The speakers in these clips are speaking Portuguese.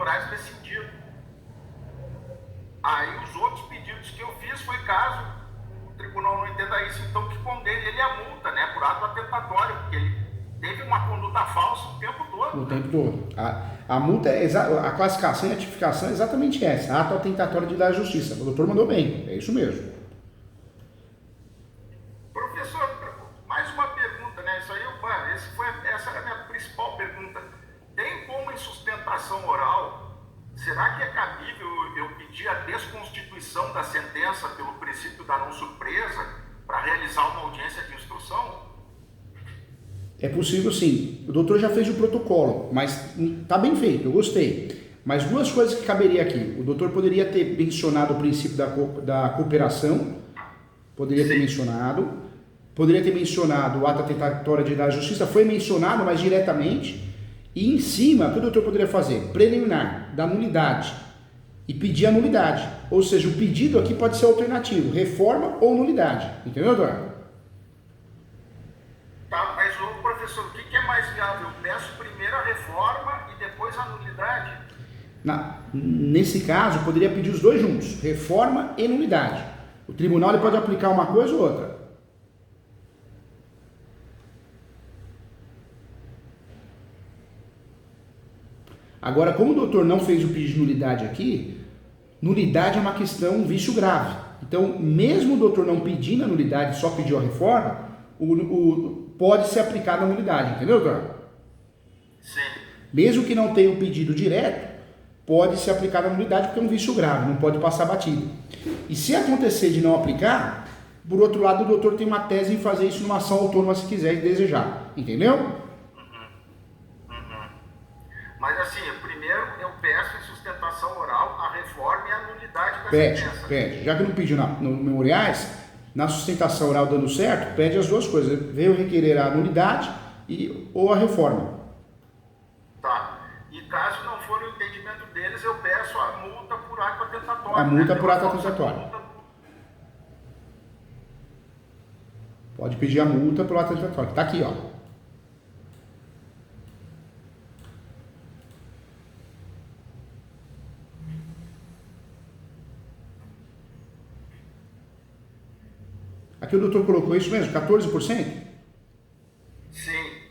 autorais rescindido. Aí os outros pedidos que eu fiz foi caso o tribunal não entenda isso, então que condene ele a multa, né, por ato atentatório, porque ele teve uma conduta falsa o tempo todo. O tempo todo. A multa, a classificação e a tipificação é exatamente essa, ato atentatório de dar justiça. O doutor mandou bem, é isso mesmo. Professor, mais uma pergunta, né? Isso aí, essa era a minha principal pergunta. Tem como em sustentação oral, será que é cabível eu pedir a desconstituição da sentença pelo princípio da não surpresa para realizar uma audiência de instrução? É possível sim. O doutor já fez o protocolo, mas tá bem feito, eu gostei. Mas duas coisas que caberia aqui. O doutor poderia ter mencionado o princípio da cooperação, poderia ter mencionado. Poderia ter mencionado o ato atentatório de dar justiça, foi mencionado, mas diretamente. E em cima, o que o doutor poderia fazer? Preliminar, da nulidade. E pedir a nulidade. Ou seja, o pedido aqui pode ser alternativo, reforma ou nulidade. Entendeu, doutor? Tá, mas o professor, o que é mais viável? Eu peço primeiro a reforma e depois a nulidade? Nesse caso, poderia pedir os dois juntos, reforma e nulidade. O tribunal ele pode aplicar uma coisa ou outra. Agora, como o doutor não fez o pedido de nulidade aqui, nulidade é uma questão, um vício grave. Então, mesmo o doutor não pedindo a nulidade, só pediu a reforma, pode ser aplicada a nulidade, entendeu, doutor? Sim. Mesmo que não tenha o pedido direto, pode ser aplicada a nulidade porque é um vício grave, não pode passar batido. E se acontecer de não aplicar, por outro lado, o doutor tem uma tese em fazer isso numa ação autônoma se quiser e desejar, entendeu? Mas assim, primeiro eu peço em sustentação oral a reforma e a nulidade da sentença. Pede. Já que não pediu no memoriais, na sustentação oral dando certo, pede as duas coisas. Veio requerer a nulidade ou a reforma. Tá. E caso não for o entendimento deles, eu peço a multa por ato atentatório. A multa por ato atentatório. Pode pedir a multa pelo ato atentatório. Tá aqui, ó. Aqui o doutor colocou isso mesmo, 14%? Sim.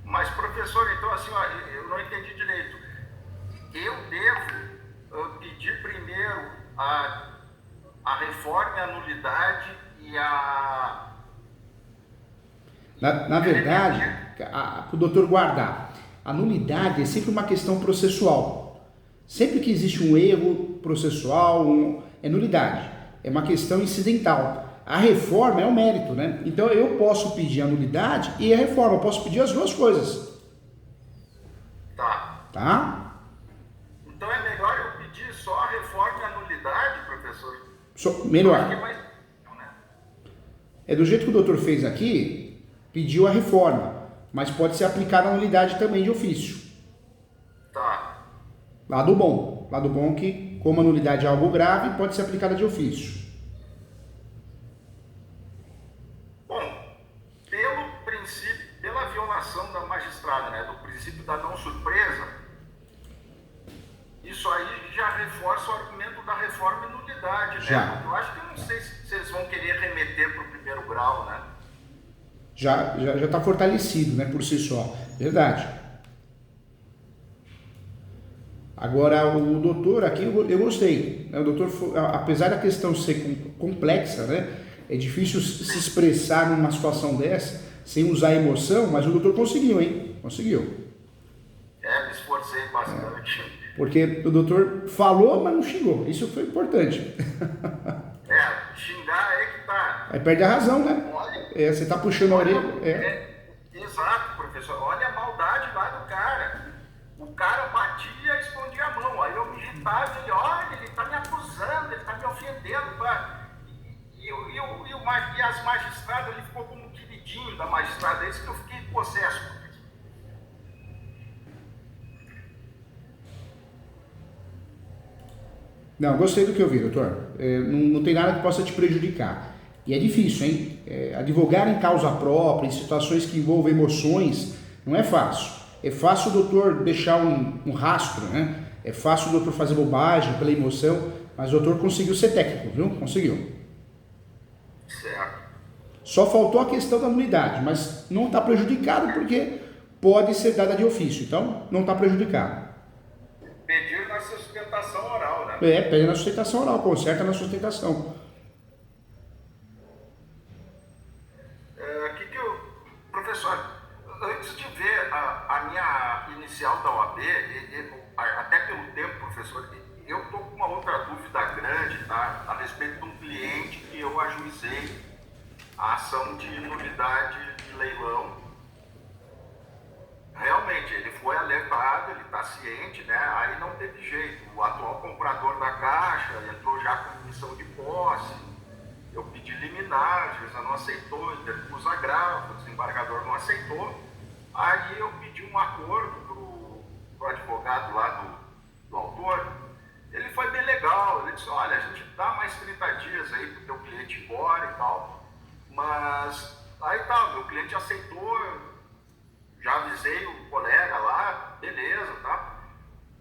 Mas, professor, então assim, ó, eu não entendi direito. Eu devo pedir primeiro a reforma e a nulidade e a... Na verdade, para o doutor guardar, a nulidade é sempre uma questão processual. Sempre que existe um erro processual, é nulidade. É uma questão incidental. A reforma é o mérito, né? Então eu posso pedir a nulidade e a reforma. Eu posso pedir as duas coisas. Tá. Tá? Então é melhor eu pedir só a reforma e a nulidade, professor? Melhor. Né? É do jeito que o doutor fez aqui, pediu a reforma, mas pode ser aplicada a nulidade também de ofício. Tá. Lado bom que, como a nulidade é algo grave, pode ser aplicada de ofício. Pela violação da magistrada, né, do princípio da não surpresa, isso aí já reforça o argumento da reforma e nulidade, já. Né? Porque eu acho que eu não sei se eles vão querer remeter para o primeiro grau, né? Já está fortalecido, né, por si só. Verdade. Agora, o doutor aqui, eu gostei. O doutor, apesar da questão ser complexa, né, é difícil se expressar numa situação dessa sem usar emoção, mas o doutor conseguiu, hein? Conseguiu. Me esforcei bastante. Porque o doutor falou, mas não xingou. Isso foi importante. Xingar é que tá... Aí perde a razão, né? Olha, você tá puxando a orelha. Exato, professor. Olha a maldade lá do cara. O cara batia e escondia a mão. Aí eu me irritava e olha, ele tá me acusando, ele tá me ofendendo. E e as magistradas, ele ficou como queridinho da magistrada, é isso que eu fiquei possesso. Não, gostei do que eu vi, doutor. Não tem nada que possa te prejudicar. E é difícil, hein? Advogar em causa própria, em situações que envolvem emoções, não é fácil. É fácil o doutor deixar um rastro, né? É fácil o doutor fazer bobagem pela emoção, mas o doutor conseguiu ser técnico, viu? Conseguiu. Certo. Só faltou a questão da nulidade, mas não está prejudicado porque pode ser dada de ofício, então não está prejudicado. Pedir na sustentação oral, né? Pede na sustentação oral, conserta na sustentação. Professor, antes de ver a minha inicial da OAB, até pelo tempo, professor, eu estou com uma outra dúvida grande, tá? A respeito de um cliente que eu ajuizei a ação de nulidade de leilão. Realmente, ele foi alertado, ele está ciente, né? Aí não teve jeito. O atual comprador da Caixa entrou já com missão de posse. Eu pedi liminar, a juíza não aceitou, interpus agravo, o desembargador não aceitou. Aí eu pedi um acordo pro advogado lá do autor. Ele foi bem legal, ele disse, olha, a gente dá mais 30 dias aí pro teu cliente ir embora e tal. Mas aí tá, meu cliente aceitou, já avisei o colega lá, beleza, tá?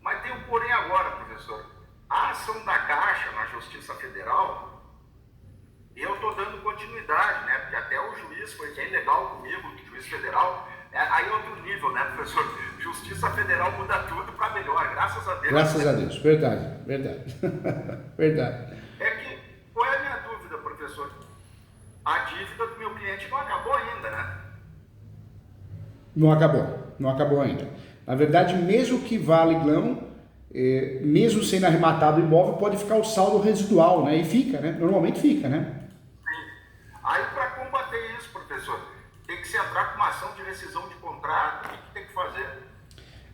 Mas tem um porém agora, professor. A ação da Caixa na Justiça Federal, eu estou dando continuidade, né? Porque até o juiz foi bem legal comigo, o juiz federal. Aí outro nível, né, professor? Justiça Federal muda tudo para melhor, graças a Deus. Graças a Deus, verdade, verdade. Verdade. Qual é a minha dúvida, professor? A dívida do meu cliente não acabou ainda, né? Não acabou ainda. Na verdade, mesmo que vá leilão, mesmo sendo arrematado o imóvel, pode ficar o saldo residual, né? E fica, né? Normalmente fica, né? Aí, para combater isso, professor, tem que se entrar com uma ação de rescisão de contrato, o que tem que fazer?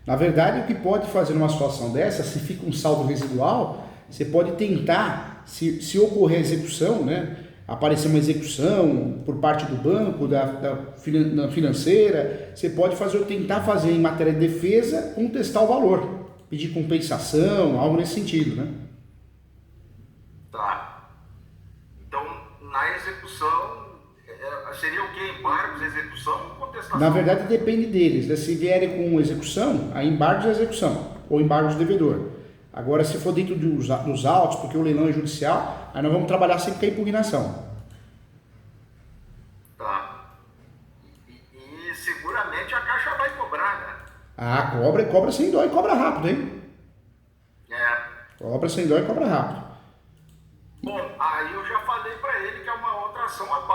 Na verdade, o que pode fazer numa situação dessa, se fica um saldo residual, você pode tentar, se ocorrer a execução, né? Aparecer uma execução por parte do banco, da financeira, você pode tentar fazer em matéria de defesa, contestar o valor, pedir compensação, algo nesse sentido, né? Tá. Então, na execução, seria o quê? Embargos, execução ou contestação? Na verdade, depende deles, né? Se vierem com execução, aí embargos de execução, ou embargos de devedor. Agora, se for dentro dos autos, porque o leilão é judicial, aí nós vamos trabalhar sempre com a impugnação. Tá. E seguramente a Caixa vai cobrar, né? Ah, cobra sem dó e cobra rápido, hein? Cobra sem dó e cobra rápido. Bom, aí eu já falei para ele que é uma outra ação à parte.